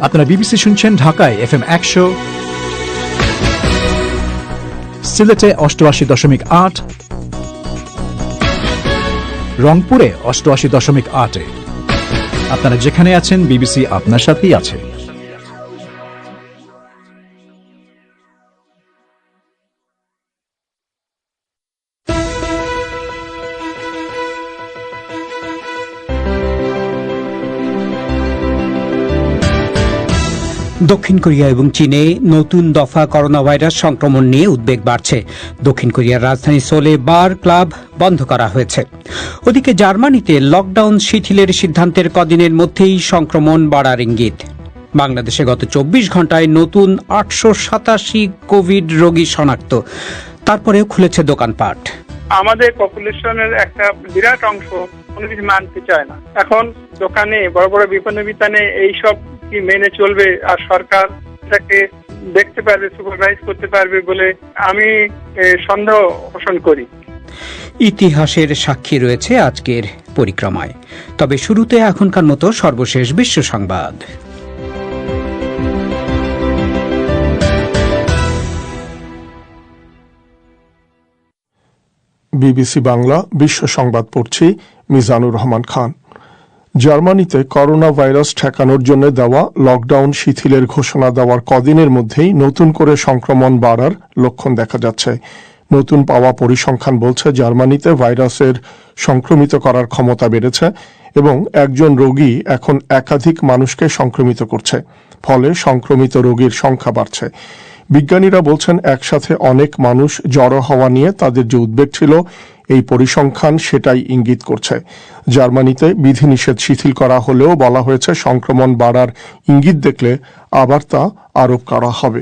আপনারা বিবিসি শুনছেন ঢাকায় FM 100, সিলেটে 88.8, রংপুরে 88.8। আপনারা যেখানে আছেন বিবিসি আপনার সাথেই আছে। দক্ষিণ কোরিয়া এবং চীনে নতুন দফা করোনা ভাইরাস সংক্রমণ নিয়ে উদ্বেগ বাড়ছে। দক্ষিণ কোরিয়ার রাজধানী সোলে বার ক্লাব বন্ধ করা হয়েছে। ওদিকে জার্মানিতে লকডাউন শিথিলের সিদ্ধান্তের কদিনের মধ্যেই সংক্রমণ বাড়ার ইঙ্গিত। বাংলাদেশে গত 24 ঘন্টায় নতুন 887 কোভিড রোগী শনাক্ত, তারপরেও খুলেছে দোকানপাট। আমাদের পপুলেশনের একটা বিরাট অংশ কোনো কিছু মানতে চায় না। এখন দোকানে বড় বড় বিপণী এইসব কি মেনে চলবে, আর সরকার এটাকে দেখতে পারবে, সুপারভাইজ করতে পারবে বলে আমি সন্দেহ পোষণ করি। ইতিহাসের সাক্ষী রয়েছে আজকের পরিক্রমায়। তবে শুরুতে এখনকার মতো সর্বশেষ বিশ্ব সংবাদ। বিবিসি বাংলা বিশ্ব সংবাদ পড়ছি মিজানুর রহমান খান। জার্মানিতে করোনা ভাইরাস ঠেকানোর জন্য দেওয়া লকডাউন শিথিলের ঘোষণা দেওয়ার কদিনের মধ্যেই নতুন করে সংক্রমণ বাড়ার লক্ষণ দেখা যাচ্ছে। নতুন পাওয়া পরিসংখ্যান বলছে জার্মানিতে ভাইরাসের সংক্রমিত করার ক্ষমতা বেড়েছে এবং একজন রোগী এখন একাধিক মানুষকে সংক্রমিত করছে, ফলে সংক্রমিত রোগীর সংখ্যা বাড়ছে। বিজ্ঞানীরা বলছেন একসাথে অনেক মানুষ জড়ো হওয়া নিয়ে তাদের যে উদ্বেগ ছিল, এই পরিসংখ্যান সেটাই ইঙ্গিত করছে। জার্মানিতে বিধিনিষেধ শিথিল করা হলেও বলা হয়েছে সংক্রমণ বাড়ার ইঙ্গিত দেখলে আবার তা আরোপ করা হবে।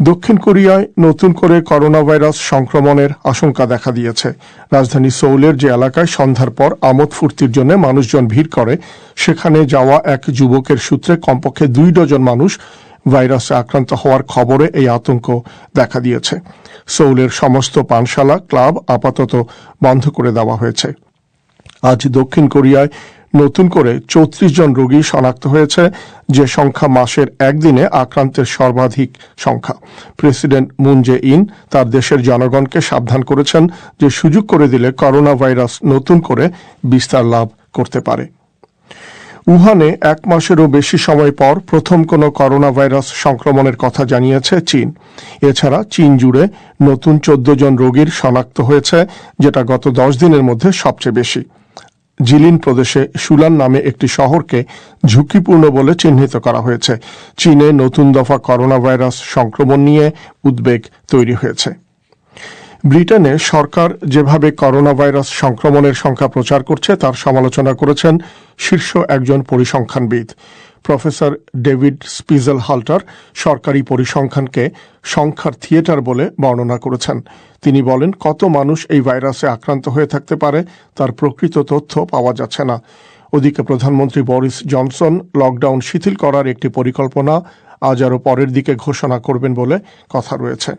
দক্ষিণ কোরিয়ায় নতুন করে করোনা ভাইরাস সংক্রমণের আশঙ্কা দেখা দিয়েছে। রাজধানী সৌলের যে এলাকায় সন্ধ্যার পর আমোদ ফুর্তির জন্য মানুষজন ভিড় করে, সেখানে যাওয়া এক যুবকের সূত্রে কমপক্ষে 2 ডজন মানুষ ভাইরাসে আক্রান্ত হওয়ার খবরে এই আতঙ্ক দেখা দিয়েছে। সৌলের সমস্ত পানশালা, ক্লাব আপাতত বন্ধ করে দেওয়া হয়েছে। আজ দক্ষিণ কোরিয়ায় নতুন করে 34 জন রোগী শনাক্ত হয়েছে, যে সংখ্যা মাসের একদিনে আক্রান্তের সর্বাধিক সংখ্যা। প্রেসিডেন্ট মুন জে ইন তার দেশের জনগণকে সাবধান করেছেন যে সুযোগ করে দিলে করোনা ভাইরাস নতুন করে বিস্তার লাভ করতে পারে। উহানে 1 মাসেরও বেশি সময় পর প্রথম কোনো করোনা ভাইরাস সংক্রমণের কথা জানিয়েছে চীন। এছাড়া চীন জুড়ে নতুন 14 জন রোগীর শনাক্ত হয়েছে, যেটা গত 10 দিনের মধ্যে সবচেয়ে বেশি। জিলিন প্রদেশে সুলান নামে একটি শহরকে ঝুঁকিপূর্ণ বলে চিহ্নিত করা হয়েছে। চীনে নতুন দফা করোনা ভাইরাস সংক্রমণ নিয়ে উদ্বেগ তৈরি হয়েছে। ব্রিটেনে সরকার যেভাবে করোনা ভাইরাস সংক্রমণের সংখ্যা প্রচার করছে তার সমালোচনা করেছেন শীর্ষ একজন পরিসংখ্যানবিদ। প্রফেসর ডেভিড স্পিজেল হাল্টার সরকারি পরিসংখ্যানকে সংখ্যার থিয়েটার বলে বর্ণনা করেছেন। তিনি বলেন, কত মানুষ এই ভাইরাসে আক্রান্ত হয়ে থাকতে পারে তার প্রকৃত তথ্য পাওয়া যাচ্ছে না। ওদিকে প্রধানমন্ত্রী বরিস জনসন লকডাউন শিথিল করার একটি পরিকল্পনা আজ আরও পরের দিকে ঘোষণা করবেন বলে কথা রয়েছে।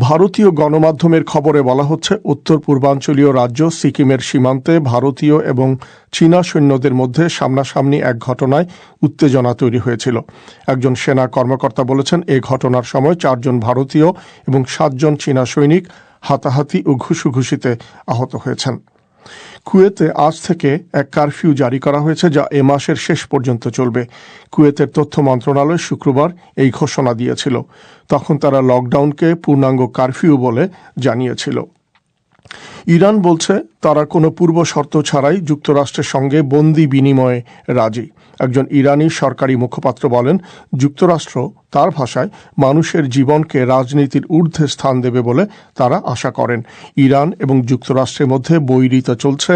ভারতীয় গণমাধ্যমের খবরে বলা হচ্ছে, উত্তর পূর্বাঞ্চলীয় রাজ্য সিকিমের সীমান্তে ভারতীয় এবং চীনা সৈন্যদের মধ্যে সামনাসামনি এক ঘটনায় উত্তেজনা তৈরি হয়েছিল। একজন সেনা কর্মকর্তা বলেছেন, এই ঘটনার সময় 4 জন ভারতীয় এবং 7 জন চীনা সৈনিক হাতাহাতি ও ঘুষুঘুষিতে আহত হয়েছেন। কুয়েতে আজ থেকে এক কারফিউ জারি করা হয়েছে, যা এ মাসের শেষ পর্যন্ত চলবে। কুয়েতের তথ্য মন্ত্রণালয় শুক্রবার এই ঘোষণা দিয়েছিল। তখন তারা লকডাউনকে পূর্ণাঙ্গ কারফিউ বলে জানিয়েছিল। ইরান বলছে তারা কোনো পূর্ব শর্ত ছাড়াই যুক্তরাষ্ট্রের সঙ্গে বন্দি বিনিময়ে রাজি। একজন ইরানি সরকারি মুখপাত্র বলেন, যুক্তরাষ্ট্র তার ভাষায় মানুষের জীবনকে রাজনীতির ঊর্ধ্বে স্থান দেবে বলে তারা আশা করেন। ইরান এবং যুক্তরাষ্ট্রের মধ্যে বৈরিতা চলছে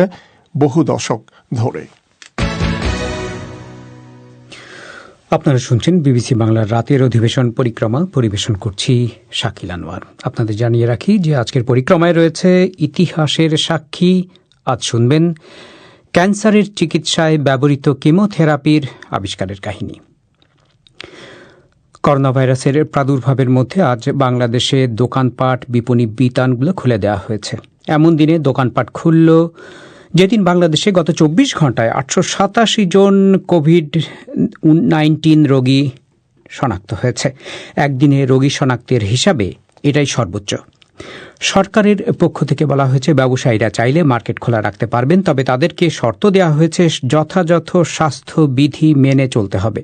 বহু দশক ধরে। আপনারা শুনছেন বিবিসি বাংলার রাতের অধিবেশন পরিক্রমা, পরিবেশন করছি শাকিল আনোয়ার। আপনাদের জানিয়ে রাখি যে আজকের পরিক্রমায় রয়েছে ইতিহাসের সাক্ষী। আজ শুনবেন ক্যান্সারের চিকিৎসায় ব্যবহৃত কেমোথেরাপির আবিষ্কারের কাহিনী। করোনা ভাইরাসের প্রাদুর্ভাবের মধ্যে আজ বাংলাদেশে দোকানপাট, বিপণী বিতানগুলো খুলে দেওয়া হয়েছে। এমন দিনে দোকানপাট খুলল যেদিন বাংলাদেশে গত 24 ঘন্টায় 887 জন কোভিড-19 রোগী শনাক্ত হয়েছে। একদিনে রোগী শনাক্তের হিসাবে এটাই সর্বোচ্চ। সরকারের পক্ষ থেকে বলা হয়েছে ব্যবসায়ীরা চাইলে মার্কেট খোলা রাখতে পারবেন, তবে তাদেরকে শর্ত দেওয়া হয়েছে যথাযথ স্বাস্থ্যবিধি মেনে চলতে হবে।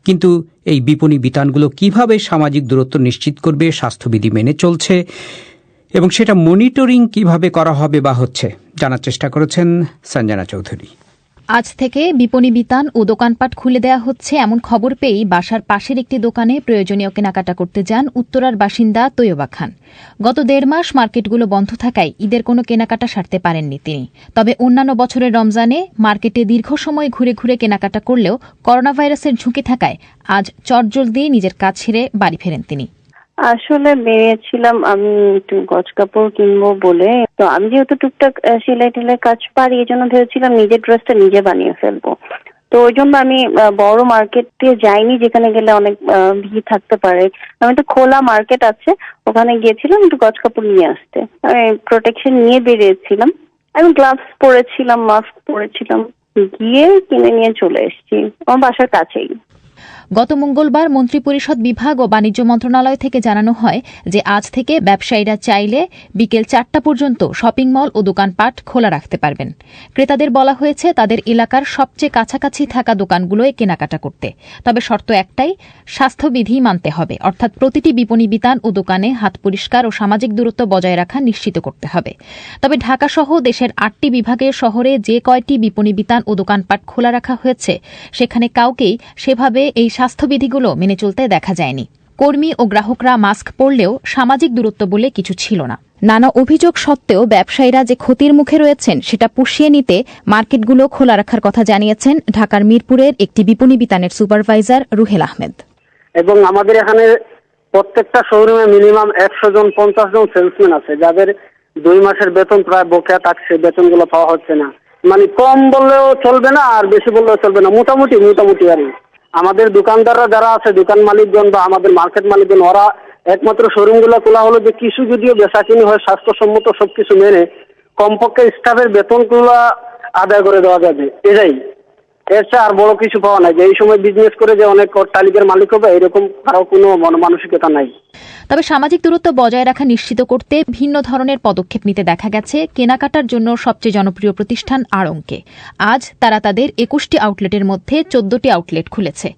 কিন্তু এই বিপণী বিতানগুলো কিভাবে সামাজিক দূরত্ব নিশ্চিত করবে, স্বাস্থ্যবিধি মেনে চলছে এবং সেটা মনিটরিং কিভাবে করা হবে বা হচ্ছে জানার চেষ্টা করেছেন সঞ্জনা চৌধুরী। আজ থেকে বিপণী বিতান ও দোকানপাট খুলে দেওয়া হচ্ছে এমন খবর পেয়েই বাসার পাশের একটি দোকানে প্রয়োজনীয় কেনাকাটা করতে যান উত্তরার বাসিন্দা তৈয়বা খান। গত 1.5 মাস মার্কেটগুলো বন্ধ থাকায় ঈদের কোনো কেনাকাটা সারতে পারেননি তিনি। তবে অন্যান্য বছরের রমজানে মার্কেটে দীর্ঘ সময় ঘুরে ঘুরে কেনাকাটা করলেও করোনা ভাইরাসের ঝুঁকি থাকায় আজ চটজলদি নিজের কাজ ছেড়ে বাড়ি ফেরেন তিনি। আসলে বেরিয়েছিলাম আমি একটু গজ কাপড় কিনবো বলে। তো আমি যেহেতু টুকটাক সেলাই টেলাই কাজ পারি, এই জন্য ভেবেছিলাম নিজের ড্রেসটা নিজে বানিয়ে ফেলবো। তো ওই জন্য আমি বড় মার্কেটে যাইনি, যেখানে গেলে অনেক ভিড় থাকতে পারে। আমি তো খোলা মার্কেট আছে, ওখানে গিয়েছিলাম একটু গজ কাপড় নিয়ে আসতে। আমি প্রোটেকশন নিয়ে বেরিয়েছিলাম, আমি গ্লাভস পরেছিলাম, মাস্ক পরেছিলাম, গিয়ে কিনে নিয়ে চলে এসেছি আমার বাসার কাছেই। গত মঙ্গলবার মন্ত্রিপরিষদ বিভাগ ও বাণিজ্য মন্ত্রণালয় থেকে জানানো হয় যে আজ থেকে ব্যবসায়ীরা চাইলে বিকেল 4টা পর্যন্ত শপিং মল ও দোকানপাট খোলা রাখতে পারবেন। ক্রেতাদের বলা হয়েছে তাদের এলাকার সবচেয়ে কাছাকাছি থাকা দোকানগুলোয় কেনাকাটা করতে। তবে শর্ত একটাই, স্বাস্থ্যবিধি মানতে হবে, অর্থাৎ প্রতিটি বিপণী বিতান ও দোকানে হাত পরিষ্কার ও সামাজিক দূরত্ব বজায় রাখা নিশ্চিত করতে হবে। তবে ঢাকাসহ দেশের 8টি বিভাগের শহরে যে কয়টি বিপণী বিতান ও দোকানপাট খোলা রাখা হয়েছে সেখানে কাউকেই সেভাবে এই স্বাস্থ্যবিধিগুলো মেনে চলতে দেখা যায়নি। কর্মী ও গ্রাহকরা মাস্ক পরলেও সামাজিক দূরত্ব বলে কিছু ছিল না। নানা অভিযোগ সত্ত্বেও ব্যবসায়ীরা যে ক্ষতির মুখে রয়েছেন সেটা পুষিয়ে নিতে মার্কেটগুলো খোলা রাখার কথা জানিয়েছেন ঢাকার মিরপুরের একটি বিপণী বিতানের সুপারভাইজার রুহেল আহমেদ। এবং আমাদের এখানে প্রত্যেকটা শোরুমে মিনিমাম 100 জন 50 জন সেলসম্যান আছে, যাদের 2 মাসের বেতন প্রায় বকেয়া থাকছে, বেতনগুলো পাওয়া হচ্ছে না। মানে কম বললেও চলবে না আর বেশি বললেও চলবে না, মোটামুটি আর আমাদের দোকানদাররা যারা আছে, দোকান মালিকগণ বা আমাদের মার্কেট মালিকগণ, ওরা একমাত্র শোরুমগুলো খোলা হলো যে কিছু যদিও বেচাকিনি হয় স্বাস্থ্যসম্মত সবকিছু মেনে কমপক্ষে স্টাফের বেতনগুলো আদায় করে দেওয়া যাবে, এটাই। এর চেয়ে আর বড় কিছু পাওয়া নাই যে এই সময় বিজনেস করে যে অনেক অট্টালিকার মালিক হবে এরকম কারো কোনো মানসিকতা নাই। তবে সামাজিক দূরত্ব বজায় রাখা নিশ্চিত করতে ভিন্ন ধরনের পদক্ষেপ নিতে দেখা গেছে কেনাকাটার জন্য সবচেয়ে জনপ্রিয় প্রতিষ্ঠান আড়ংকে। আজ তারা তাদের 21টি আউটলেটের মধ্যে 14টি আউটলেট খুলেছে।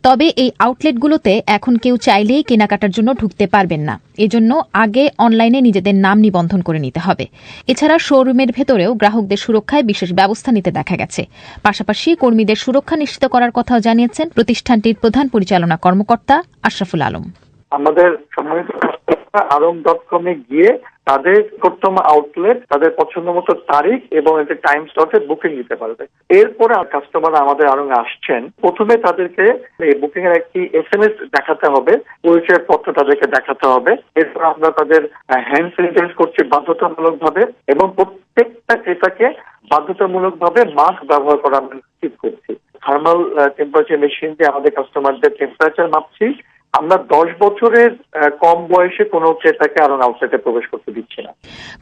তবে এই আউটলেটগুলোতে এখন কেউ চাইলেই কেনাকাটার জন্য ঢুকতে পারবেন না। এজন্য আগে অনলাইনে নিজেদের নাম নিবন্ধন করে নিতে হবে। এছাড়া শোরুমের ভেতরেও গ্রাহকদের সুরক্ষায় বিশেষ ব্যবস্থা নিতে দেখা গেছে। পাশাপাশি কর্মীদের সুরক্ষা নিশ্চিত করার কথাও জানিয়েছেন প্রতিষ্ঠানটির প্রধান পরিচালনা কর্মকর্তা আশরাফুল আলম। আমাদের সম্মানিত আড়ং.com-এ গিয়ে তাদের প্রথম আউটলেট, তাদের পছন্দ মতো তারিখ এবং একটা টাইম স্লটে বুকিং দিতে পারবে। এরপরে কাস্টমার আমাদের আড়ং আসছেন, প্রথমে তাদেরকে এই বুকিং এর একটি SMS দেখাতে হবে, পরিচয় পত্র তাদেরকে দেখাতে হবে। এরপর আমরা তাদের হ্যান্ড স্যানিটাইজ করছি বাধ্যতামূলক ভাবে এবং প্রত্যেকটা ক্রেতাকে বাধ্যতামূলক ভাবে মাস্ক ব্যবহার করা আমরা নিশ্চিত করছি। থার্মাল টেম্পারেচার মেশিন দিয়ে আমাদের কাস্টমারদের টেম্পারেচার মাপছি। আমরা 10 বছরের কম বয়সে কোনো ক্রেতাকে আরো আউটলেটে প্রবেশ করতে দিচ্ছি না।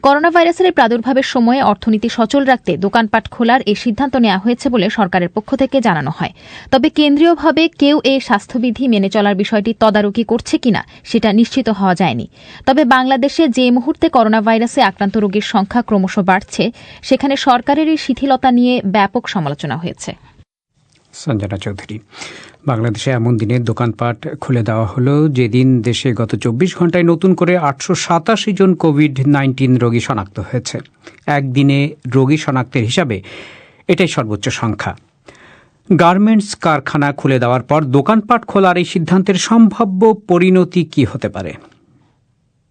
করোনা ভাইরাসের প্রাদুর্ভাবের সময়ে অর্থনীতি সচল রাখতে দোকানপাট খোলার এই সিদ্ধান্ত নেওয়া হয়েছে বলে সরকারের পক্ষ থেকে জানানো হয়। তবে কেন্দ্রীয়ভাবে কেউ এই স্বাস্থ্যবিধি মেনে চলার বিষয়টি তদারকি করছে কিনা সেটা নিশ্চিত হওয়া যায়নি। তবে বাংলাদেশে যে মুহূর্তে করোনা ভাইরাসে আক্রান্ত রোগীর সংখ্যা ক্রমশ বাড়ছে, সেখানে সরকারের এই শিথিলতা নিয়ে ব্যাপক সমালোচনা হয়েছে। সঞ্জনা চৌধুরী। বাংলাদেশে এমন দিনে দোকানপাট খুলে দেওয়া হলো যেদিন দেশে গত 24 ঘন্টায় নতুন করে 887 জন কোভিড-19 রোগী শনাক্ত হয়েছে। একদিনে রোগী শনাক্তের হিসাবে এটাই সর্বোচ্চ সংখ্যা। গার্মেন্টস কারখানা খুলে দেওয়ার পর দোকানপাট খোলার এই সিদ্ধান্তের সম্ভাব্য পরিণতি কি হতে পারে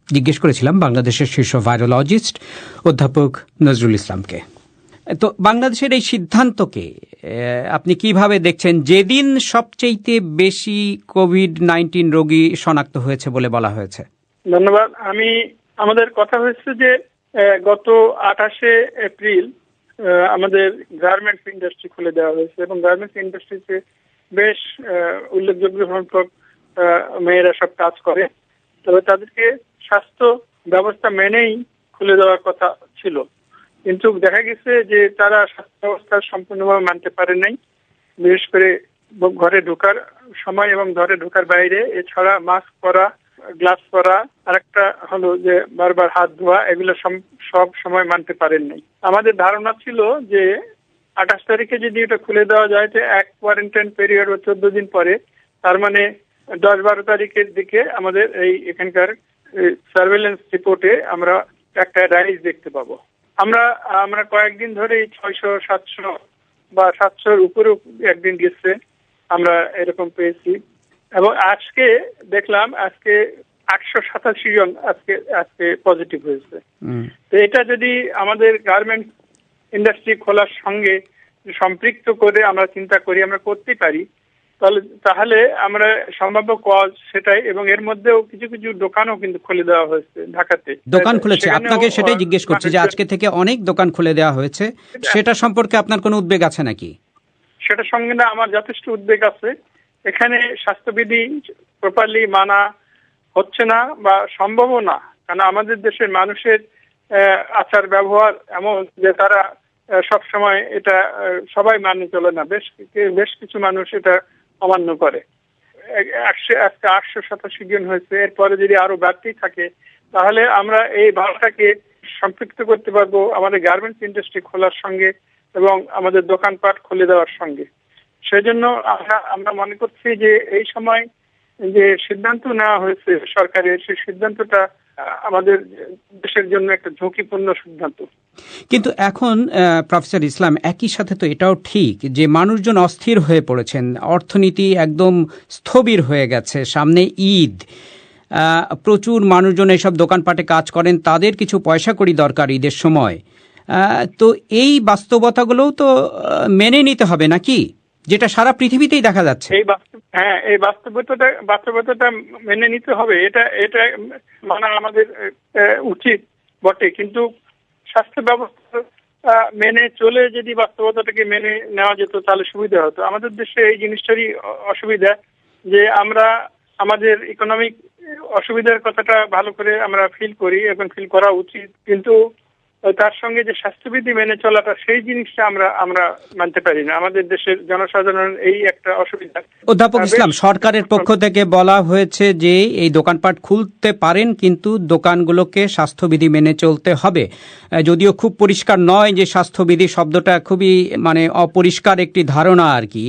জিজ্ঞেস করেছিলাম বাংলাদেশের শীর্ষ ভাইরোলজিস্ট অধ্যাপক নজরুল ইসলামকে। তো বাংলাদেশের এই সিদ্ধান্তকে আপনি কিভাবে দেখছেন, যেদিন সবচেয়ে বেশি কোভিড-19 রোগী শনাক্ত হয়েছে বলে বলা হয়েছে? ধন্যবাদ। আমাদের কথা হয়েছে যে গত 28শে এপ্রিল আমাদের গার্মেন্টস ইন্ডাস্ট্রি খুলে দেওয়া হয়েছে এবং গার্মেন্টস ইন্ডাস্ট্রিতে বেশ উল্লেখযোগ্য সংখ্যক মেয়েরা সব কাজ করে। তবে তাদেরকে স্বাস্থ্য ব্যবস্থা মেনেই খুলে দেওয়ার কথা ছিল। কিন্তু দেখা গেছে যে তারা স্বাস্থ্য ব্যবস্থা সম্পূর্ণভাবে মানতে পারে নাই, বিশেষ করে ঘরে ঢোকার সময় এবং ঘরে ঢোকার বাইরে। এছাড়া মাস্ক পরা, গ্লাভস পরা, আরেকটা হলো যে বারবার হাত ধোয়া, এগুলো সব সময় মানতে পারেন নাই। আমাদের ধারণা ছিল যে 28 তারিখে যদি এটা খুলে দেওয়া যায় তো এক কোয়ারেন্টাইন পিরিয়ড 14 দিন পরে, তার মানে 10-12 তারিখের দিকে আমাদের এই এখানকার সার্ভেলেন্স রিপোর্টে আমরা একটা রাইজ দেখতে পাবো। আমরা কয়েকদিন ধরে 600-700 বা 700-র উপরে একদিন গেছে আমরা এরকম পেয়েছি, এবং আজকে দেখলাম আজকে 887 জন আজকে পজিটিভ হয়েছে। তো এটা যদি আমাদের গার্মেন্টস ইন্ডাস্ট্রি খোলার সঙ্গে সম্পৃক্ত করে আমরা চিন্তা করি, আমরা করতে পারি, তাহলে আমরা সম্ভাব্য কজ সেটাই। এবং এর মধ্যেও কিছু কিছু দোকানও কিন্তু খুলে দেওয়া হয়েছে ঢাকাতে, দোকান খুলেছে। আপনাকে সেটাই জিজ্ঞেস করছি যে আজকে থেকে অনেক দোকান খুলে দেওয়া হয়েছে, সেটা সম্পর্কে আপনার কোনো উদ্বেগ আছে নাকি? সেটার সঙ্গে না আমার যথেষ্ট উদ্বেগ আছে। এখানে স্বাস্থ্যবিধি প্রপারলি মানা হচ্ছে না বা সম্ভবও না, কারণ আমাদের দেশের মানুষের আচার ব্যবহার এমন যে তারা সব সময় এটা সবাই মানে চলে না, বেশ কিছু মানুষ এটা অমান্য করে। আজকে 887 জন হয়েছে, এরপরে যদি আরো বাড়তেই থাকে তাহলে আমরা এই ভাবটাকে সম্পৃক্ত করতে পারবো আমাদের গার্মেন্টস ইন্ডাস্ট্রি খোলার সঙ্গে এবং আমাদের দোকানপাট খুলে দেওয়ার সঙ্গে। সেজন্য আমরা মনে করছি যে এই সময় যে সিদ্ধান্ত নেওয়া হয়েছে সরকারের, সেই সিদ্ধান্তটা আমাদের দেশের জন্য একটা ঝুঁকিপূর্ণ সিদ্ধান্ত। কিন্তু এখন প্রফেসর ইসলাম, একই সাথে তো এটাও ঠিক যে মানুষজন অস্থির হয়ে পড়েছেন, অর্থনীতি একদম স্থবির হয়ে গেছে, সামনে ঈদ, প্রচুর মানুষজন এইসব দোকানপাটে কাজ করেন, তাদের কিছু পয়সা কড়ি দরকার ঈদের সময়। তো এই বাস্তবতাগুলোও তো মেনে নিতে হবে নাকি, যেটা সারা পৃথিবীতেই দেখা যাচ্ছে? এই বাস্তবতাটা মেনে নিতে হবে, এটা মানা আমাদের উচিত বটে। কিন্তু স্বাস্থ্য ব্যবস্থা মেনে চলে যদি বাস্তবতাটাকে মেনে নেওয়া যেত তাহলে সুবিধা হতো। আমাদের দেশে এই জিনিসটারই অসুবিধা যে আমরা আমাদের ইকোনমিক অসুবিধার কথাটা ভালো করে আমরা ফিল করি এবং ফিল করা উচিত, কিন্তু তার সঙ্গে যে স্বাস্থ্যবিধি মেনে চলাটা সেই জিনিসটা আমরা মানতে পারি না। আমাদের দেশের জনসাধারণ এই একটা অসুবিধা। অধ্যাপক ইসলাম, সরকারের পক্ষ থেকে বলা হয়েছে যে এই দোকানপাট খুলতে পারেন, কিন্তু দোকানগুলোকে স্বাস্থ্যবিধি মেনে চলতে হবে। যদিও খুব পরিষ্কার নয় যে স্বাস্থ্যবিধি শব্দটা খুবই অপরিষ্কার একটি ধারণা আর কি।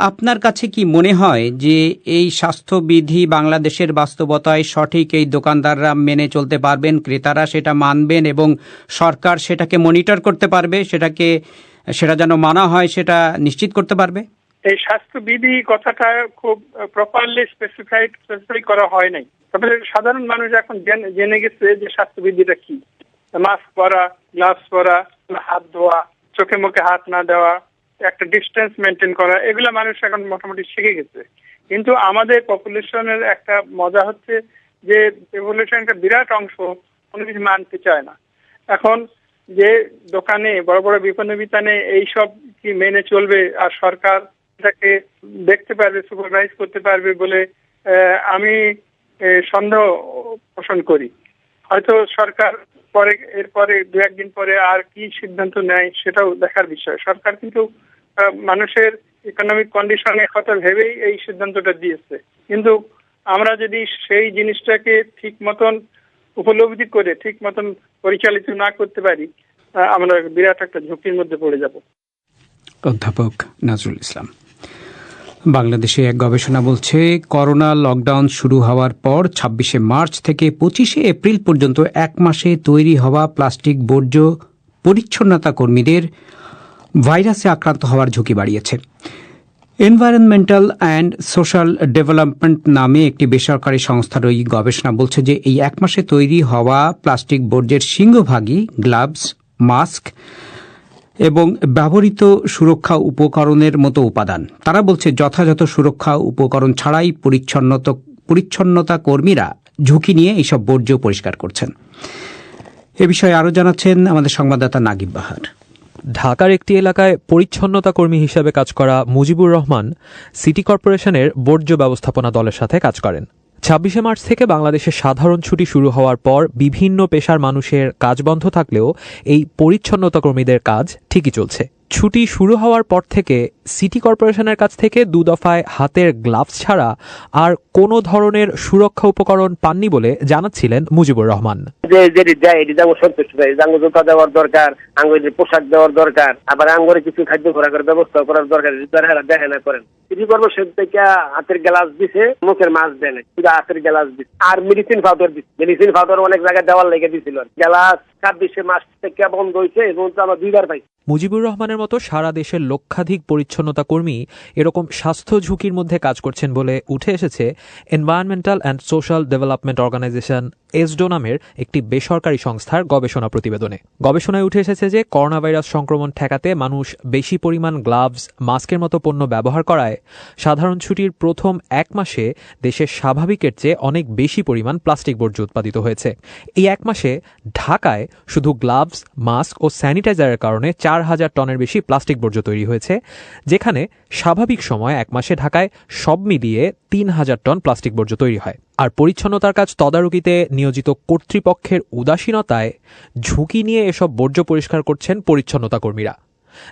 আপনার কাছে কি মনে হয় যে এই স্বাস্থ্যবিধি বাংলাদেশের বাস্তবতায় সঠিক এই দোকানদাররা মেনে চলতে পারবেন, ক্রেতারা সেটা মানবেন এবং সরকার সেটাকে মনিটর করতে পারবে, সেটা যেন মানা হয় সেটা নিশ্চিত করতে পারবে? এই স্বাস্থ্যবিধি কথাটা খুব প্রপারলি স্পেসিফাই করা হয় নাই, তবে সাধারণ মানুষ এখন জেনে গেছে যে স্বাস্থ্যবিধিটা কি। মাস্ক পরা, গ্লাভস পরা, হাত ধোয়া, চোখে মুখে হাত না দেওয়া, একটা ডিস্টেন্স মেনটেন করা, এগুলো মানুষ এখন মোটামুটি শিখে গেছে। কিন্তু আমাদের পপুলেশনের একটা মজা হচ্ছে যে পপুলেশনের বিরাট অংশ কোনো কিছু মানতে চায় না। এখন যে দোকানে বড় বড় বিপণিবিতানে এইসব কি মেনে চলবে আর সরকার এটাকে দেখতে পারবে, সুপারভাইজ করতে পারবে বলে আমি সন্দেহ পোষণ করি। হয়তো সরকার এরপরে 2-1 দিন পরে আর কি সিদ্ধান্ত নেয় সেটাও দেখার বিষয়। সরকার কিন্তু মানুষের ইকোনমিক কন্ডিশনের কথা ভেবেই এই সিদ্ধান্তটা দিয়েছে, কিন্তু আমরা যদি সেই জিনিসটাকে ঠিক মতন উপলব্ধি করে ঠিক মতন পরিচালিত না করতে পারি আমরা বিরাট একটা ঝুঁকির মধ্যে পড়ে যাব। অধ্যাপক নজরুল ইসলাম। বাংলাদেশে এক গবেষণা বলছে করোনা লকডাউন শুরু হওয়ার পর 26শে মার্চ থেকে 25শে এপ্রিল পর্যন্ত 1 মাসে তৈরি হওয়া প্লাস্টিক বর্জ্য পরিচ্ছন্নতা কর্মীদের ভাইরাসে আক্রান্ত হওয়ার ঝুঁকি বাড়িয়েছে। এনভায়রনমেন্টাল অ্যান্ড সোশ্যাল ডেভেলপমেন্ট নামে একটি বেসরকারি সংস্থার ওই গবেষণা বলছে যে এই 1 মাসে তৈরি হওয়া প্লাস্টিক বর্জ্যের সিংহভাগই গ্লাভস, মাস্ক এবং ব্যবহৃত সুরক্ষা উপকরণের মতো উপাদান। তারা বলছে যথাযথ সুরক্ষা উপকরণ ছাড়াই পরিচ্ছন্নতা কর্মীরা ঝুঁকি নিয়ে এইসব বর্জ্য পরিষ্কার করছেন। এ বিষয়ে আরও জানাচ্ছেন আমাদের সংবাদদাতা নাগিব বাহার। ঢাকার একটি এলাকায় পরিচ্ছন্নতা কর্মী হিসেবে কাজ করা মুজিবুর রহমান সিটি কর্পোরেশনের বর্জ্য ব্যবস্থাপনা দলের সাথে কাজ করেন। ২৬শে মার্চ থেকে বাংলাদেশে সাধারণ ছুটি শুরু হওয়ার পর বিভিন্ন পেশার মানুষের কাজ বন্ধ থাকলেও এই পরিচ্ছন্নতা কর্মীদের কাজ ঠিকই চলছে। ছুটি শুরু হওয়ার পর থেকে সিটি কর্পোরেশনের কাছ থেকে 2 দফায় হাতের গ্লাভস ছাড়া আর কোনো ধরনের সুরক্ষা উপকরণ পাননি বলে জানাচ্ছিলেন মুজিবুর রহমান। জুতা দেওয়ার দরকার, আঙ্গুরের পোশাক দেওয়ার দরকার, আবার আঙ্গুরে কিছু খাদ্য খোরাকের ব্যবস্থা করার দরকার। দেখে না করেন সিটি কর্পোরেশন থেকে হাতের গ্লাস দিছে, মুখের মাস্ক দেয় শুধু হাতের গ্লাস দিচ্ছে, আর মেডিসিন পাউডার দিচ্ছে। মেডিসিন পাউডার অনেক জায়গায় দেওয়ার লেগে দিছিল। গ্লাস 26শে মার্চ থেকে বন্ধ হয়েছে এবং আমরা 2বার পাইছি। মুজিবুর রহমানের মতো সারা দেশের লক্ষাধিক পরিচ্ছন্নতা কর্মী এরকম স্বাস্থ্য ঝুঁকির মধ্যে কাজ করছেন বলে উঠে এসেছে environmental and social development organisation ESDO নামের একটি বেসরকারি সংস্থার গবেষণা প্রতিবেদনে। গবেষণায় উঠে এসেছে যে করোনা ভাইরাস সংক্রমণ ঠেকাতে মানুষ বেশি পরিমাণ গ্লাভস, মাস্কের মতো পণ্য ব্যবহার করায় সাধারণ ছুটির প্রথম 1 মাসে দেশের স্বাভাবিকের চেয়ে অনেক বেশি পরিমাণ প্লাস্টিক বর্জ্য উৎপাদিত হয়েছে। এই 1 মাসে ঢাকায় শুধু গ্লাভস, মাস্ক ও স্যানিটাইজারের কারণে 4,000 টনের বেশি প্লাস্টিক বর্জ্য তৈরি হয়েছে, যেখানে স্বাভাবিক সময় 1 মাসে ঢাকায় সব মিলিয়ে 3,000 টন প্লাস্টিক বর্জ্য তৈরি হয়। আর পরিচ্ছন্নতার কাজ তদারকিতে নিয়োজিত কর্তৃপক্ষের উদাসীনতায় ঝুঁকি নিয়ে এসব বর্জ্য পরিষ্কার করছেন পরিচ্ছন্নতা কর্মীরা,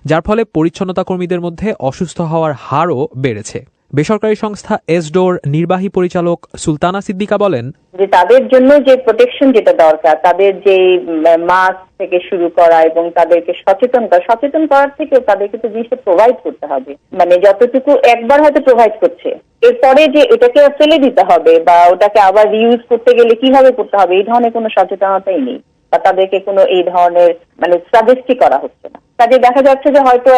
যার ফলে পরিচ্ছন্নতা কর্মীদের মধ্যে অসুস্থ হওয়ার হারও বেড়েছে। বেসরকারি সংস্থা এসডোর নির্বাহী পরিচালক সুলতানা সিদ্দিকা বলেন, যে তাদের জন্য যে প্রোটেকশন যেটা দরকার, তাদের যে মাস্ক থেকে শুরু করা এবং তাদেরকে সচেতন করার থেকেও তাদেরকে তো জিনিসটা প্রোভাইড করতে হবে। মানে যতটুকু একবার হয়তো প্রোভাইড করছে, এরপরে যে এটাকে ফেলে দিতে হবে বা ওটাকে আবার রিউজ করতে গেলে কিভাবে করতে হবে, এই ধরনের কোনো সচেতনতাই নেই বা তাদেরকে কোনো এই ধরনের সাজেস্টই করা হচ্ছে না। কাজে দেখা যাচ্ছে যে হয়তো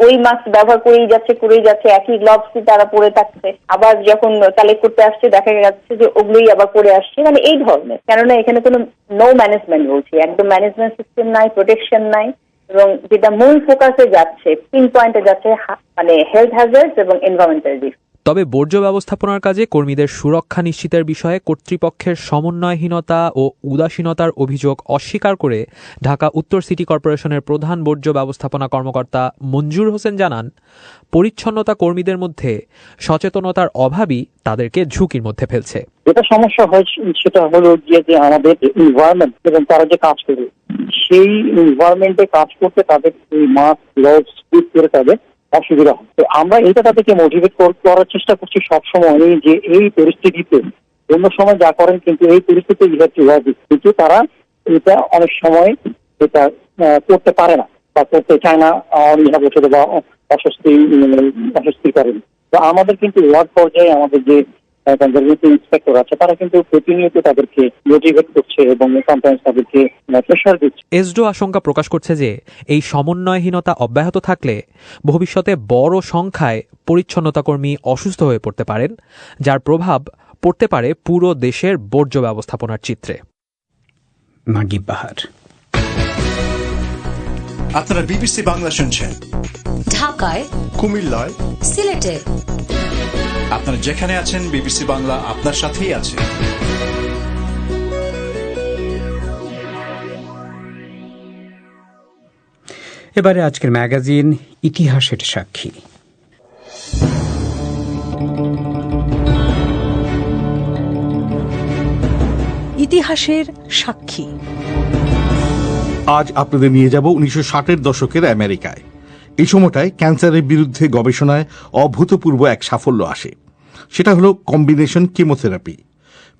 ওই মাস্ক ব্যবহার করেই যাচ্ছে, একই গ্লাভস তারা পরে থাকছে, আবার যখন কালেক্ট করতে আসছে দেখা যাচ্ছে যে ওগুলোই আবার পরে আসছে। এই ধরনের, কেননা এখানে কোনো নো ম্যানেজমেন্ট বলছি, একদম ম্যানেজমেন্ট সিস্টেম নাই, প্রোটেকশন নাই, এবং যেটা মূল ফোকাসে যাচ্ছে, পিন পয়েন্টে যাচ্ছে হেলথ হ্যাজার্ডস এবং এনভায়রনমেন্টাল রিস্ক। তবে বর্জ্য ব্যবস্থাপনার কাজে কর্মীদের সুরক্ষা নিশ্চিতের বিষয়ে কর্তৃপক্ষের সমন্বয়হীনতা ও উদাসীনতার অভিযোগ অস্বীকার করে ঢাকা উত্তর সিটি কর্পোরেশনের প্রধান বর্জ্য ব্যবস্থাপনা কর্মকর্তা মঞ্জুর হোসেন জানান, পরিচ্ছন্নতা কর্মীদের মধ্যে সচেতনতার অভাবই তাদেরকে ঝুঁকির মধ্যে ফেলছে। যেটা সমস্যা হয় সেটা হলো যে আমাদের এনভায়রনমেন্ট এবং তারা যে কাজ করে সেই এনভায়রনমেন্টে কাজ করতে তাদের মাস্ক, গ্লাভস ইউজ করে তাদের অসুবিধা হয়। তো আমরা এটা তাদেরকে মোটিভেট করার চেষ্টা করছি সবসময় যে এই পরিস্থিতিতে অন্য সময় যা করেন কিন্তু এই পরিস্থিতিতে কিন্তু তারা এটা অনেক সময় এটা করতে পারে না বা করতে চায় না, অনীহা বছর বা অস্বস্তি করেন। তো আমাদের কিন্তু ওয়ার্ড পর্যায়ে আমাদের যে ইন্সপেক্টর আছে তারা কিন্তু প্রতিনিয়ত তাদেরকে মোটিভেট করছে এবং সামটাইমস তাদেরকে প্রেশার দিচ্ছে। এসডো আশঙ্কা প্রকাশ করছে যে এই সমন্বয়হীনতা অব্যাহত থাকলে ভবিষ্যতে বড় সংখ্যায় পরিচ্ছন্নতা কর্মী অসুস্থ হয়ে পড়তে পারেন, যার প্রভাব পড়তে পারে পুরো দেশের বর্জ্য ব্যবস্থাপনার চিত্রে। নাগিব বাহার, আপনারা বিবিসি বাংলা শুনছেন ঢাকায়, কুমিল্লায়, সিলেটে। আপনারা যেখানে আছেন বিবিসি বাংলা আপনার সাথেই আছে। এবারে আজকের ম্যাগাজিন ইতিহাসের সাক্ষী। ইতিহাসের সাক্ষী। আজ আপনাদের নিয়ে যাব 1960-এর দশকের আমেরিকায়। এই সময়টায় ক্যান্সারের বিরুদ্ধে গবেষণায় অভূতপূর্ব এক সাফল্য আসে। সেটা হলো কম্বিনেশন কেমোথেরাপি।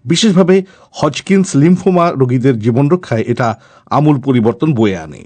বিশেষভাবে হজকিন্স লিম্ফোমা রোগীদের জীবন রক্ষায় এটা আমূল পরিবর্তন বয়ে আনে।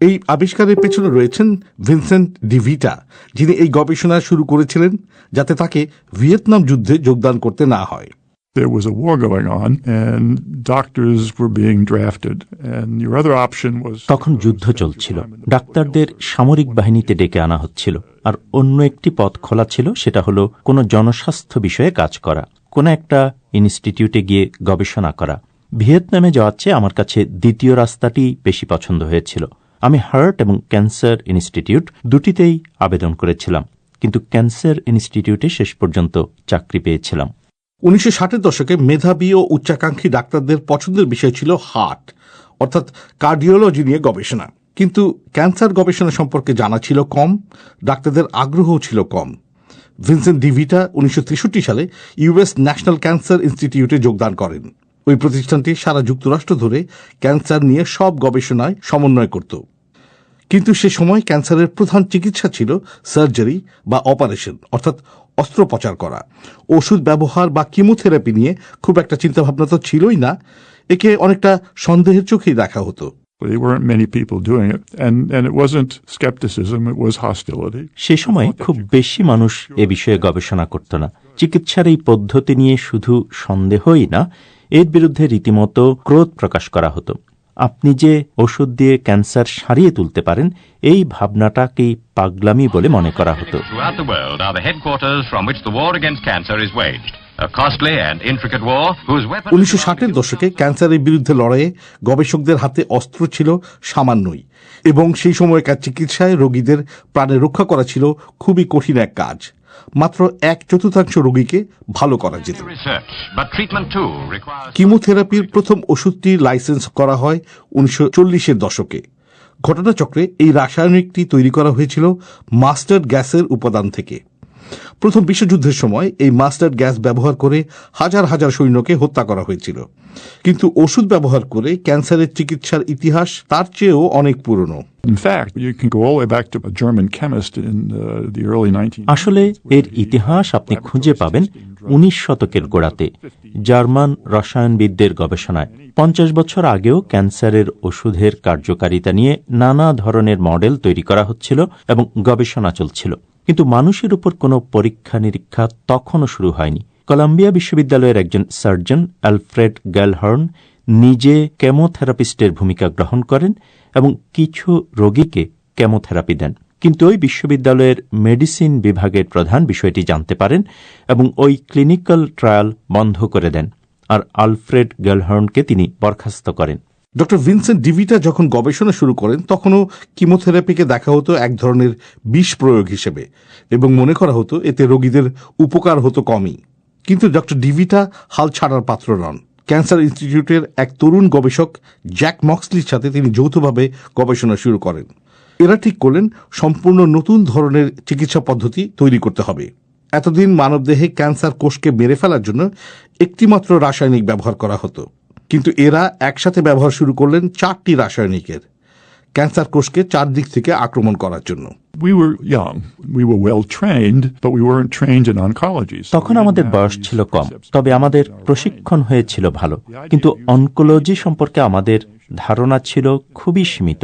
এই আবিষ্কারের পেছনে রয়েছেন ভিনসেন্ট ডিভিটা, যিনি এই গবেষণা শুরু করেছিলেন যাতে তাকে ভিয়েতনাম যুদ্ধে যোগদান করতে না হয়। There was a war going on and doctors were being drafted and your other option was তখন যুদ্ধ চলছিল, ডাক্তারদের সামরিক বাহিনীতে ডেকে আনা হচ্ছিল, আর অন্য একটি পথ খোলা ছিল, সেটা হলো কোনো জনস্বাস্থ্য বিষয়ে কাজ করা, কোনো একটা ইনস্টিটিউটে গিয়ে গবেষণা করা। ভিয়েতনামে যাওয়ার চেয়ে আমার কাছে দ্বিতীয় রাস্তাটি বেশি পছন্দ হয়েছিল। আমি হার্ট এবং ক্যান্সার ইনস্টিটিউট দুটিতেই আবেদন করেছিলাম, কিন্তু ক্যান্সার ইনস্টিটিউটে শেষ পর্যন্ত চাকরি পেয়েছিলাম। 1960-এর দশকে মেধাবী ও উচ্চাকাঙ্ক্ষী ডাক্তারদের পছন্দের বিষয় ছিল হার্ট অর্থাৎ কার্ডিওলজি নিয়ে গবেষণা, কিন্তু ক্যান্সার গবেষণা সম্পর্কে জানা ছিল কম, ডাক্তারদের আগ্রহও ছিল কম। ভিনসেন্ট ডিভিটা 1963 সালে ইউএস ন্যাশনাল ক্যান্সার ইনস্টিটিউটে যোগদান করেন। ওই প্রতিষ্ঠানটি সারা যুক্তরাষ্ট্র ধরে ক্যান্সার নিয়ে সব গবেষণায় সমন্বয় করত। কিন্তু সে সময় ক্যান্সারের প্রধান চিকিৎসা ছিল সার্জারি বা অপারেশন, অর্থাৎ অস্ত্রোপচার করা। ওষুধ ব্যবহার বা কিমোথেরাপি নিয়ে খুব একটা চিন্তাভাবনা তো ছিলই না, একে অনেকটা সন্দেহের চোখেই দেখা হতো। There weren't many people doing it, and it wasn't skepticism, it was hostility. সে সময় খুব বেশি মানুষ এ বিষয়ে গবেষণা করত না। চিকিৎসার এই পদ্ধতি নিয়ে শুধু সন্দেহই না, এর বিরুদ্ধে রীতিমতো ক্রোধ প্রকাশ করা হতো। আপনি যে ওষুধ দিয়ে ক্যান্সার সারিয়ে তুলতে পারেন, এই ভাবনাটাকেই পাগলামি বলে মনে করা হতো। Throughout the world are the headquarters from which the war against cancer is waged. A costly and intricate war whose weapons... 1960-এর দশকে ক্যান্সারের বিরুদ্ধে লড়াইয়ে গবেষকদের হাতে অস্ত্র ছিল সামান্যই, এবং সেই সময়কার চিকিৎসায় রোগীদের প্রাণে রক্ষা করা ছিল খুবই কঠিন এক কাজ। মাত্র 1/4 রোগীকে ভালো করা যেত। কিমোথেরাপির প্রথম ওষুধটি লাইসেন্স করা হয় 1940-এর দশকে। ঘটনাচক্রে এই রাসায়নিকটি তৈরি করা হয়েছিল মাস্টার্ড গ্যাসের উপাদান থেকে। প্রথম বিশ্বযুদ্ধের সময় এই মাস্টার্ড গ্যাস ব্যবহার করে হাজার হাজার সৈন্যকে হত্যা করা হয়েছিল। কিন্তু ওষুধ ব্যবহার করে ক্যান্সারের চিকিৎসার ইতিহাস তার চেয়েও অনেক পুরনো। In fact, you can go all the way back to a German chemist in the early 19th. আসলে এর ইতিহাস আপনি খুঁজে পাবেন 19 শতকের গোড়াতে জার্মান রসায়নবিদদের গবেষণায়। 50 বছর আগেও ক্যান্সারের ওষুধের কার্যকারিতা নিয়ে নানা ধরনের মডেল তৈরি করা হচ্ছিল এবং গবেষণা চলছিল, কিন্তু মানুষের উপর কোনো পরীক্ষা নিরীক্ষা তখনও শুরু হয়নি। কলাম্বিয়া বিশ্ববিদ্যালয়ের একজন সার্জন অ্যালফ্রেড গ্যালহর্ন নিজে কেমোথেরাপিস্টের ভূমিকা গ্রহণ করেন এবং কিছু রোগীকে কেমোথেরাপি দেন। কিন্তু ওই বিশ্ববিদ্যালয়ের মেডিসিন বিভাগের প্রধান বিষয়টি জানতে পারেন এবং ওই ক্লিনিক্যাল ট্রায়াল বন্ধ করে দেন, আর আলফ্রেড গ্যালহর্নকে তিনি বরখাস্ত করেন। ডক্টর ভিনসেন্ট ডিভিটা যখন গবেষণা শুরু করেন তখনও কিমোথেরাপিকে দেখা হতো এক ধরনের বিষ প্রয়োগ হিসেবে, এবং মনে করা হতো এতে রোগীদের উপকার হতো কমই। কিন্তু ডক্টর ডিভিটা হাল ছাড়ার পাত্র নন। ক্যান্সার ইনস্টিটিউটের এক তরুণ গবেষক জ্যাক মক্সলির সাথে তিনি যৌথভাবে গবেষণা শুরু করেন। এরা ঠিক করলেন সম্পূর্ণ নতুন ধরনের চিকিৎসা পদ্ধতি তৈরি করতে হবে। এতদিন মানবদেহে ক্যান্সার কোষকে মেরে ফেলার জন্য একটিমাত্র রাসায়নিক ব্যবহার করা হতো, কিন্তু এরা একসাথে ব্যবহার শুরু করলেন 4টি রাসায়নিকের, ক্যান্সার কোষকে 4 দিক থেকে আক্রমণ করার জন্য। We were young, we were well trained, but we weren't trained in oncology. তখন আমাদের বয়স ছিল কম, তবে আমাদের প্রশিক্ষণ হয়েছিল ভালো, কিন্তু অনকোলজি সম্পর্কে আমাদের ধারণা ছিল খুবই সীমিত।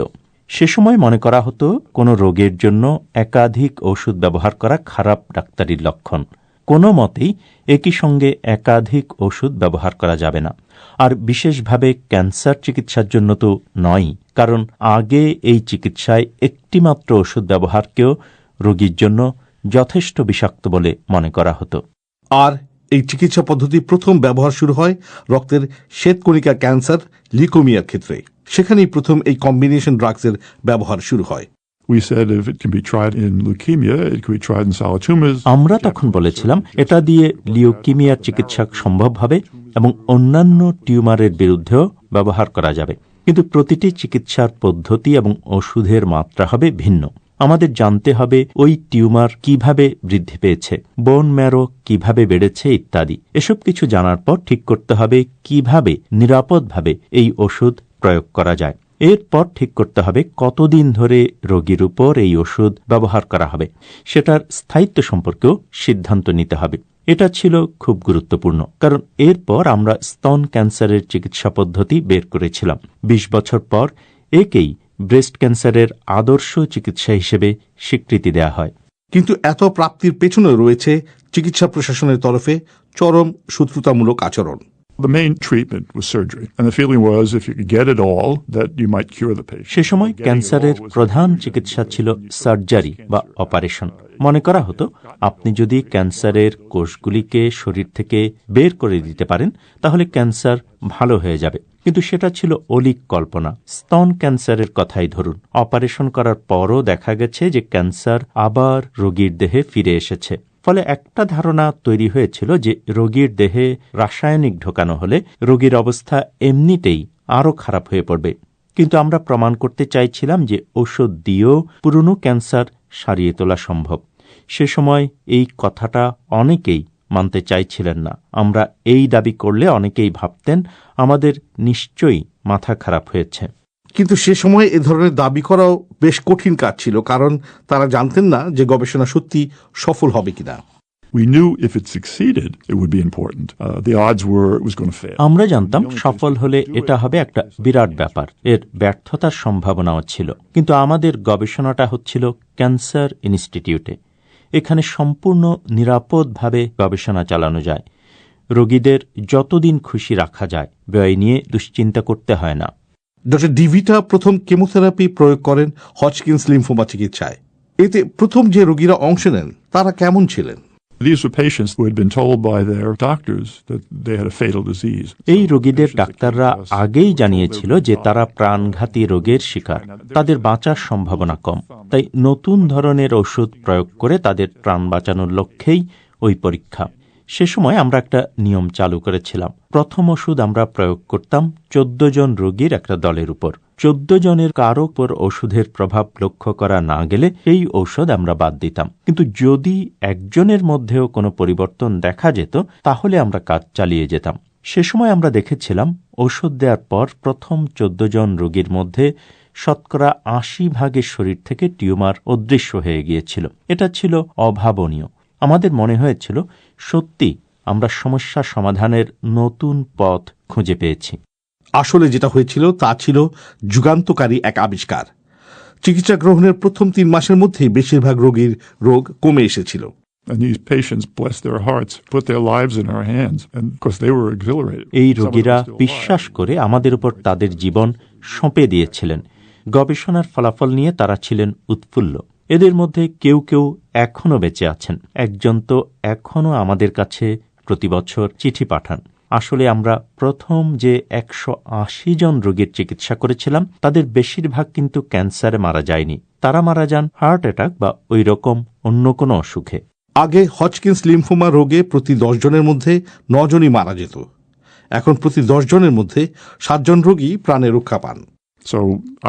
সে সময় মনে করা হতো কোনো রোগের জন্য একাধিক ওষুধ ব্যবহার করা খারাপ ডাক্তারির লক্ষণ। কোনো মতেই একই সঙ্গে একাধিক ওষুধ ব্যবহার করা যাবে না, আর বিশেষভাবে ক্যান্সার চিকিৎসার জন্য তো নয়, কারণ আগে এই চিকিৎসায় একটিমাত্র ওষুধ ব্যবহারকেও রোগীর জন্য যথেষ্ট বিষাক্ত বলে মনে করা হতো। আর এই চিকিৎসা পদ্ধতি প্রথম ব্যবহার শুরু হয় রক্তের শ্বেতকণিকা ক্যান্সার, লিউকেমিয়ার ক্ষেত্রে। সেখানেই প্রথম এই কম্বিনেশন ড্রাগসের ব্যবহার শুরু হয়। আমরা তখন বলেছিলাম এটা দিয়ে লিউকেমিয়ার চিকিৎসা সম্ভব হবে এবং অন্যান্য টিউমারের বিরুদ্ধেও ব্যবহার করা যাবে, কিন্তু প্রতিটি চিকিৎসার পদ্ধতি এবং ওষুধের মাত্রা হবে ভিন্ন। আমাদের জানতে হবে ওই টিউমার কিভাবে বৃদ্ধি পেয়েছে, বোন ম্যারো কিভাবে বেড়েছে ইত্যাদি। এসব কিছু জানার পর ঠিক করতে হবে কিভাবে নিরাপদভাবে এই ওষুধ প্রয়োগ করা যায়। এরপর ঠিক করতে হবে কতদিন ধরে রোগীর উপর এই ওষুধ ব্যবহার করা হবে, সেটার স্থায়িত্ব সম্পর্কেও সিদ্ধান্ত নিতে হবে। এটা ছিল খুব গুরুত্বপূর্ণ, কারণ এরপর আমরা স্তন ক্যান্সারের চিকিৎসা পদ্ধতি বের করেছিলাম। 20 বছর পর একেই ব্রেস্ট ক্যান্সারের আদর্শ চিকিৎসা হিসেবে স্বীকৃতি দেয়া হয়। কিন্তু এত প্রাপ্তির পেছনে রয়েছে চিকিৎসা প্রশাসনের তরফে চরম শত্রুতামূলক আচরণ। The main treatment was surgery, and the feeling was if you could get it all, that you might cure the patient. সে সময় ক্যান্সারের প্রধান চিকিৎসা ছিল সার্জারি বা অপারেশন। মনে করা হতো আপনি যদি ক্যান্সারের কোষগুলিকে শরীর থেকে বের করে দিতে পারেন তাহলে ক্যান্সার ভালো হয়ে যাবে, কিন্তু সেটা ছিল অলীক কল্পনা। স্তন ক্যান্সারের কথাই ধরুন, অপারেশন করার পরও দেখা গেছে যে ক্যান্সার আবার রোগীর দেহে ফিরে এসেছে। ফলে একটা ধারণা তৈরি হয়েছিল যে রোগীর দেহে রাসায়নিক ঢোকানো হলে রোগীর অবস্থা এমনিতেই আরও খারাপ হয়ে পড়বে। কিন্তু আমরা প্রমাণ করতে চাইছিলাম যে ওষুধ দিয়েও পুরনো ক্যান্সার সারিয়ে তোলা সম্ভব। সে সময় এই কথাটা অনেকেই মানতে চাইছিলেন না। আমরা এই দাবি করলে অনেকেই ভাবতেন আমাদের নিশ্চয়ই মাথা খারাপ হয়েছে। কিন্তু সে সময় এ ধরনের দাবি করাও বেশ কঠিন কাজ ছিল, কারণ তারা জানতেন না যে গবেষণা সত্যি সফল হবে কিনা। We knew if it succeeded, it would be important. The odds were it was going to fail. আমরা জানতাম সফল হলে এটা হবে একটা বিরাট ব্যাপার, এর ব্যর্থতার সম্ভাবনাও ছিল। কিন্তু আমাদের গবেষণাটা হচ্ছিল ক্যান্সার ইনস্টিটিউটে। এখানে সম্পূর্ণ নিরাপদভাবে গবেষণা চালানো যায়। রোগীদের যতদিন খুশি রাখা যায়, ব্যয় নিয়ে দুশ্চিন্তা করতে হয় না। ডক্টর ডিভিটা প্রথম কেমোথেরাপি প্রয়োগ করেন হজকিন্স লিম্ফোমা চিকিৎসায়। এতে প্রথম যে রোগীরা অংশ নেন তারা কেমন ছিলেন? These were patients who had been told by their doctors that they had a fatal disease. এই রোগীদের ডাক্তাররা আগেই জানিয়েছিল যে তারা প্রাণঘাতী রোগের শিকার, তাদের বাঁচার সম্ভাবনা কম। তাই নতুন ধরনের ওষুধ প্রয়োগ করে তাদের প্রাণ বাঁচানোর লক্ষ্যেই ওই পরীক্ষা। সে সময় আমরা একটা নিয়ম চালু করেছিলাম। প্রথম ওষুধ আমরা প্রয়োগ করতাম 14 জন রোগীর একটা দলের উপর। 14 জনের কারো উপর ওষুধের প্রভাব লক্ষ্য করা না গেলে এই ঔষধ আমরা বাদ দিতাম। কিন্তু যদি একজনের মধ্যেও কোনো পরিবর্তন দেখা যেত তাহলে আমরা কাজ চালিয়ে যেতাম। সে সময় আমরা দেখেছিলাম ওষুধ দেওয়ার পর প্রথম 14 জন রোগীর মধ্যে শতকরা 80% শরীর থেকে টিউমার অদৃশ্য হয়ে গিয়েছিল। এটা ছিল অভাবনীয়। আমাদের মনে হয়েছিল সত্যি আমরা সমস্যা সমাধানের নতুন পথ খুঁজে পেয়েছি। আসলে যেটা হয়েছিল তা ছিল যুগান্তকারী এক আবিষ্কার। চিকিৎসা গ্রহণের প্রথম 3 মাসের মধ্যেই বেশিরভাগ রোগীর রোগ কমে এসেছিল। এই রোগীরা বিশ্বাস করে আমাদের উপর তাদের জীবন সঁপে দিয়েছিলেন। গবেষণার ফলাফল নিয়ে তারা ছিলেন উৎফুল্ল। এদের মধ্যে কেউ কেউ এখনও বেঁচে আছেন। একজন তো এখনও আমাদের কাছে প্রতি বছর চিঠি পাঠান। আসলে আমরা প্রথম যে 180 জন রোগীর চিকিৎসা করেছিলাম তাদের বেশিরভাগ কিন্তু ক্যান্সারে মারা যায়নি। তারা মারা যান হার্ট অ্যাটাক বা ওই রকম অন্য কোনো অসুখে। আগে হজকিন্স লিম্ফোমা রোগে প্রতি 10 জনের মধ্যে 9 জনই মারা যেত। এখন প্রতি 10 জনের মধ্যে 7 জন রোগী প্রাণে রক্ষা পান। So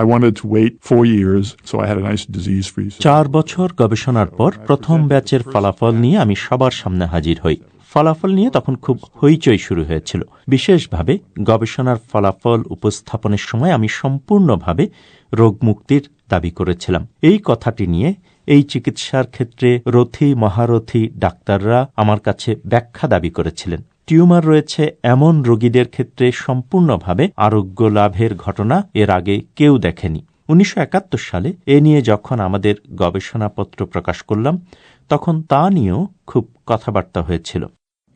I wanted to wait 4 years, so I had a nice disease-free. 4 বছর গবেষণার পর প্রথম ব্যাচের ফলাফল নিয়ে আমি সবার সামনে হাজির হই। ফলাফল নিয়ে তখন খুব হইচই শুরু হয়েছিল। বিশেষভাবে গবেষণার ফলাফল উপস্থাপনের সময় আমি সম্পূর্ণভাবে রোগমুক্তির দাবি করেছিলাম। এই কথাটি নিয়ে এই চিকিৎসার ক্ষেত্রে রথী মহারথী ডাক্তাররা আমার কাছে ব্যাখ্যা দাবি করেছিলেন। টিউমার রয়েছে এমন রোগীদের ক্ষেত্রে সম্পূর্ণভাবে আরোগ্য লাভের ঘটনা এর আগে কেউ দেখেনি। 1971 সালে এ নিয়ে যখন আমাদের গবেষণাপত্র প্রকাশ করলাম তখন তা নিয়েও খুব কথাবার্তা হয়েছিল।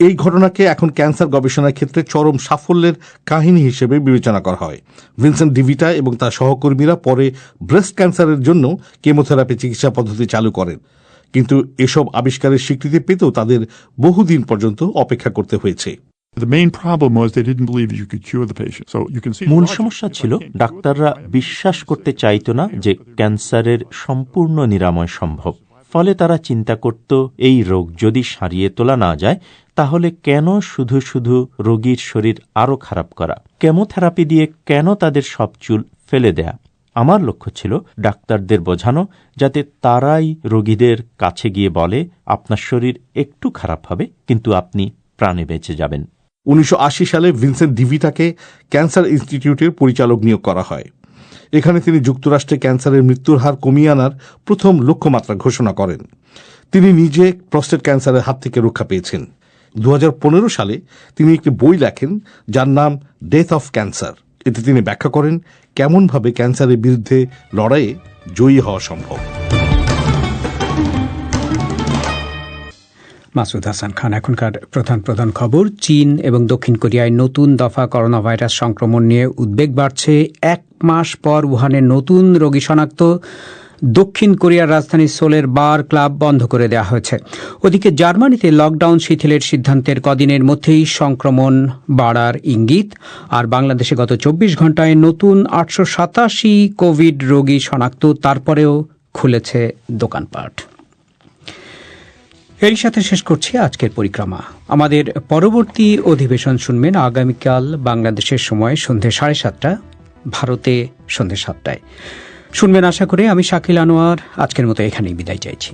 এই ঘটনাকে এখন ক্যান্সার গবেষণার ক্ষেত্রে চরম সাফল্যের কাহিনী হিসেবে বিবেচনা করা হয়। ভিনসেন্ট ডিভিটা এবং তার সহকর্মীরা পরে ব্রেস্ট ক্যান্সারের জন্য কেমোথেরাপি চিকিৎসা পদ্ধতি চালু করেন। কিন্তু এসব আবিষ্কারের স্বীকৃতি পেতেও তাদের বহুদিন পর্যন্ত অপেক্ষা করতে হয়েছে। মূল সমস্যা ছিল ডাক্তাররা বিশ্বাস করতে চাইত না যে ক্যান্সারের সম্পূর্ণ নিরাময় সম্ভব। ফলে তারা চিন্তা করত এই রোগ যদি সারিয়ে তোলা না যায় তাহলে কেন শুধু শুধু রোগীর শরীর আরও খারাপ করা, কেমোথেরাপি দিয়ে কেন তাদের সব চুল ফেলে দেয়া। আমার লক্ষ্য ছিল ডাক্তারদের বোঝানো যাতে তারাই রোগীদের কাছে গিয়ে বলে আপনার শরীর একটু খারাপ হবে কিন্তু আপনি প্রাণে বেঁচে যাবেন। 1980 সালে ভিনসেন্ট ডিভিটাকে ক্যান্সার ইনস্টিটিউটের পরিচালক নিয়োগ করা হয়। এখানে তিনি যুক্তরাষ্ট্রে ক্যান্সারের মৃত্যুর হার কমিয়ে আনার প্রথম লক্ষ্যমাত্রা ঘোষণা করেন। তিনি নিজে প্রস্টেট ক্যান্সারের হাত থেকে রক্ষা পেয়েছেন। 2015 সালে তিনি একটি বই লেখেন যার নাম ডেথ অফ ক্যান্সার। এতে তিনি ব্যাখ্যা করেন কেমনভাবে ক্যান্সারের বিরুদ্ধে লড়াইয়ে জয়ী হওয়া সম্ভব। মাসুদ হাসান খান। এখনকার প্রধান খবর। চীন এবং দক্ষিণ কোরিয়ায় নতুন দফা করোনা ভাইরাস সংক্রমণ নিয়ে উদ্বেগ বাড়ছে। 1 মাস পর উহানের নতুন রোগী শনাক্ত। দক্ষিণ কোরিয়ার রাজধানী সোলের বার ক্লাব বন্ধ করে দেওয়া হয়েছে। ওদিকে জার্মানিতে লকডাউন শিথিলের সিদ্ধান্তের কদিনের মধ্যেই সংক্রমণ বাড়ার ইঙ্গিত। আর বাংলাদেশে গত 24 ঘণ্টায় নতুন 887 কোভিড রোগী শনাক্ত, তারপরেও খুলেছে দোকানপাট। এরই সাথে শেষ করছি আজকের পরিক্রমা। আমাদের পরবর্তী অধিবেশন শুনবেন আগামীকাল বাংলাদেশের সময় সন্ধ্যে 7:30, ভারতে সন্ধ্যে 7টায় শুনবেন আশা করে। আমি শাকিল আনোয়ার আজকের মতো এখানেই বিদায় চাইছি।